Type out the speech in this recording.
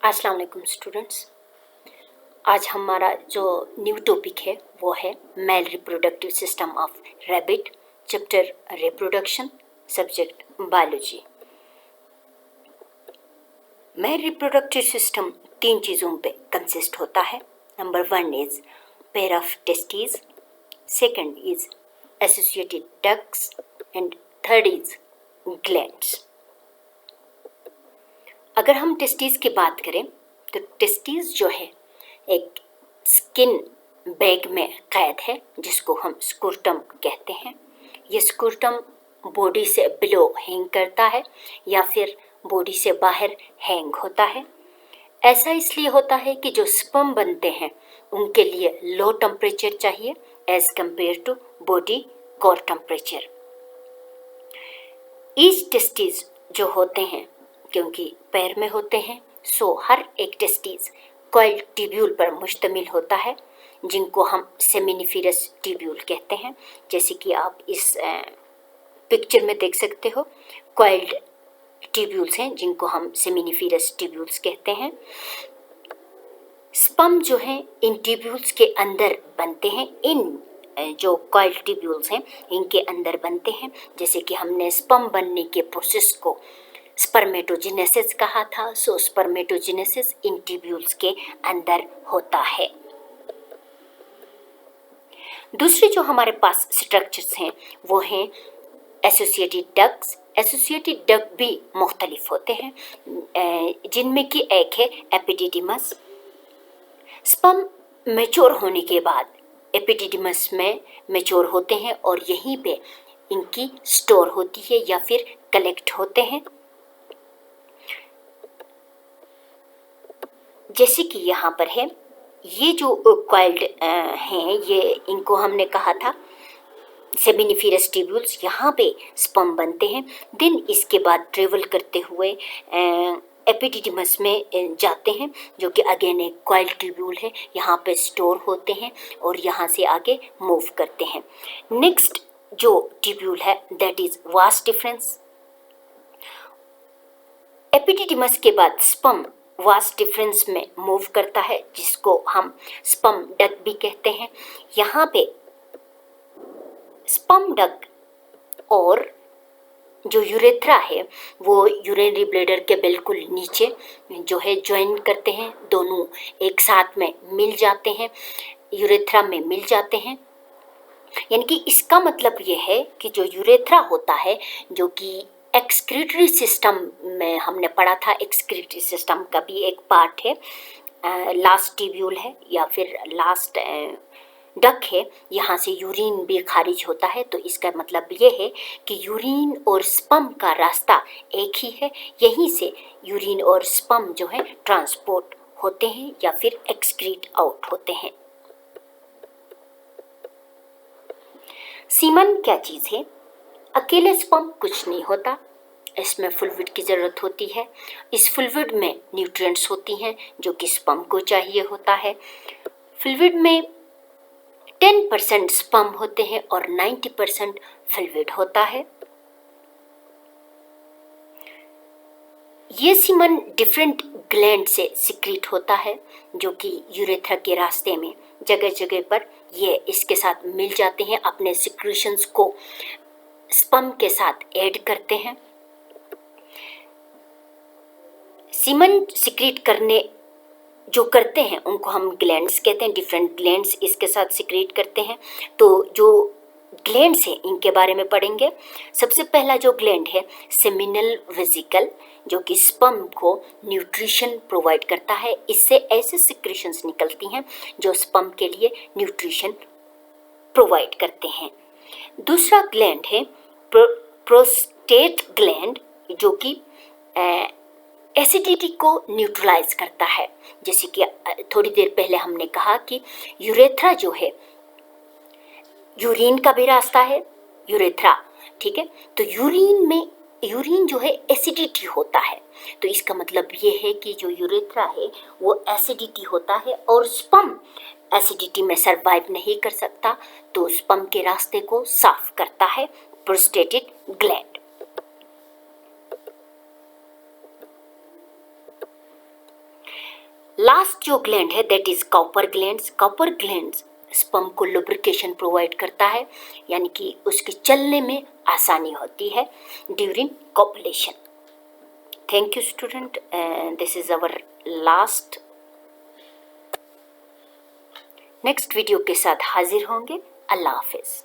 अस्सलाम वालेकुम स्टूडेंट्स। आज हमारा जो न्यू टॉपिक है वो है male reproductive system of rabbit, chapter reproduction, subject biology. Male reproductive system 3 चीज़ों पे कंसिस्ट होता है। Number 1 is pair of testis, second is associated ducts and third is glands. अगर हम टेस्टिस की बात करें तो टेस्टिस जो है एक स्किन बैग में कैद है जिसको हम स्क्रोटम कहते हैं। ये स्क्रोटम बॉडी से बिलो हैंग करता है या फिर बॉडी से बाहर हैंग होता है। ऐसा इसलिए होता है कि जो स्पर्म बनते हैं उनके लिए लो टेम्परेचर चाहिए as compared to body core temperature. Each testis जो होते हैं क्योंकि पैर में होते हैं सो हर एक टेस्टिस कॉइल ट्यूब्यूल पर मुश्तमिल होता है जिनको हम सेमिनिफेरस ट्यूब्यूल कहते हैं। जैसे कि आप इस पिक्चर में देख सकते हो, कॉइल्ड ट्यूब्यूल्स हैं जिनको हम सेमिनिफेरस ट्यूब्यूल्स कहते हैं। स्पर्म जो हैं इन ट्यूब्यूल्स के अंदर बनते हैं, इन जो कॉइल्ड ट्यूब्यूल्स हैं इनके अंदर बनते हैं। जैसे कि हमने स्पर्म बनने के प्रोसेस को स्पर्मेटोजेनेसिस कहा था, सो स्पर्मेटोजेनेसिस इन ट्यूब्यूल्स के अंदर होता है। दूसरे जो हमारे पास स्ट्रक्चर्स हैं वो हैं एसोसिएटेड डक्ट्स। एसोसिएटेड डक्ट भी मुख्तलिफ होते हैं जिनमें कि एक है एपिडिडिमस। स्पर्म मैच्योर होने के बाद एपिडिडिमस में मैच्योर होते हैं और यहीं पे इनकी स्टोर होती है या फिर कलेक्ट होते हैं। जैसे कि यहाँ पर है, ये जो कॉइल्ड हैं ये इनको हमने कहा था सेमिनिफेरस ट्यूब्यूल्स। यहाँ पे स्पर्म बनते हैं, देन इसके बाद ट्रेवल करते हुए एपिडिडिमस में जाते हैं जो कि अगेन एक कॉइल्ड ट्यूब्यूल है। यहाँ पे स्टोर होते हैं और यहाँ से आगे मूव करते हैं। नेक्स्ट जो ट्यूब्यूल है that is vas deferens. Epididymis के बाद स्पर्म वास डिफरेंस में मूव करता है जिसको हम स्पर्म डक भी कहते हैं। यहाँ पे स्पर्म डक और जो यूरेथ्रा है वो यूरिनरी ब्लैडर के बिल्कुल नीचे जो है ज्वाइन करते हैं, दोनों एक साथ में मिल जाते हैं, यूरेथ्रा में मिल जाते हैं। यानी कि इसका मतलब ये है कि जो यूरेथ्रा होता है जो कि एक्सक्रीटरी सिस्टम में हमने पढ़ा था, एक्सक्रीटरी सिस्टम का भी एक पार्ट है, लास्ट ट्यूब्यूल है या फिर लास्ट डक है। यहाँ से यूरिन भी खारिज होता है, तो इसका मतलब ये है कि यूरिन और स्पर्म का रास्ता एक ही है। यहीं से यूरिन और स्पर्म जो है ट्रांसपोर्ट होते हैं या फिर एक्सक्रीट आउट होते हैं। सीमन क्या चीज़ है? अकेले स्पर्म कुछ नहीं होता, इसमें फ्लूइड की ज़रूरत होती है। इस फ्लूइड में न्यूट्रिएंट्स होती हैं जो कि स्पर्म को चाहिए होता है। फ्लूइड में 10% स्पर्म होते हैं और 90% फ्लूइड होता है। ये सीमन डिफरेंट ग्लैंड से सिक्रीट होता है जो कि यूरेथ्रा के रास्ते में जगह जगह पर ये इसके साथ मिल जाते हैं, अपने सिक्रीशंस को स्पर्म के साथ ऐड करते हैं। सीमन सिक्रीट करने जो करते हैं उनको हम ग्लैंड्स कहते हैं। डिफरेंट ग्लैंड्स इसके साथ सिक्रीट करते हैं। तो जो ग्लैंड्स हैं इनके बारे में पढ़ेंगे। सबसे पहला जो ग्लैंड है सेमिनल वेसिकल जो कि स्पर्म को न्यूट्रिशन प्रोवाइड करता है। इससे ऐसे सिक्रीशंस निकलती हैं जो स्पर्म के लिए न्यूट्रिशन प्रोवाइड करते हैं। दूसरा ग्लैंड है प्रोस्टेट ग्लैंड जो कि एसिडिटी को न्यूट्रलाइज करता है। जैसे कि थोड़ी देर पहले हमने कहा कि यूरेथ्रा जो है यूरिन का भी रास्ता है, यूरेथ्रा, ठीक है। तो यूरिन जो है एसिडिटी होता है, तो इसका मतलब ये है कि जो यूरेथ्रा है वो एसिडिटी होता है और स्पर्म एसिडिटी में सरवाइव नहीं कर सकता, तो स्पर्म के रास्ते को साफ करता है प्रोस्टेटेड ग्लैंड। लास्ट जो ग्लैंड है that is copper glands. Copper glands sperm को लुब्रिकेशन प्रोवाइड करता है, यानी कि उसके चलने में आसानी होती है during copulation. Thank you student, this is our last. Next video के साथ हाजिर होंगे। अल्लाह हाफिज।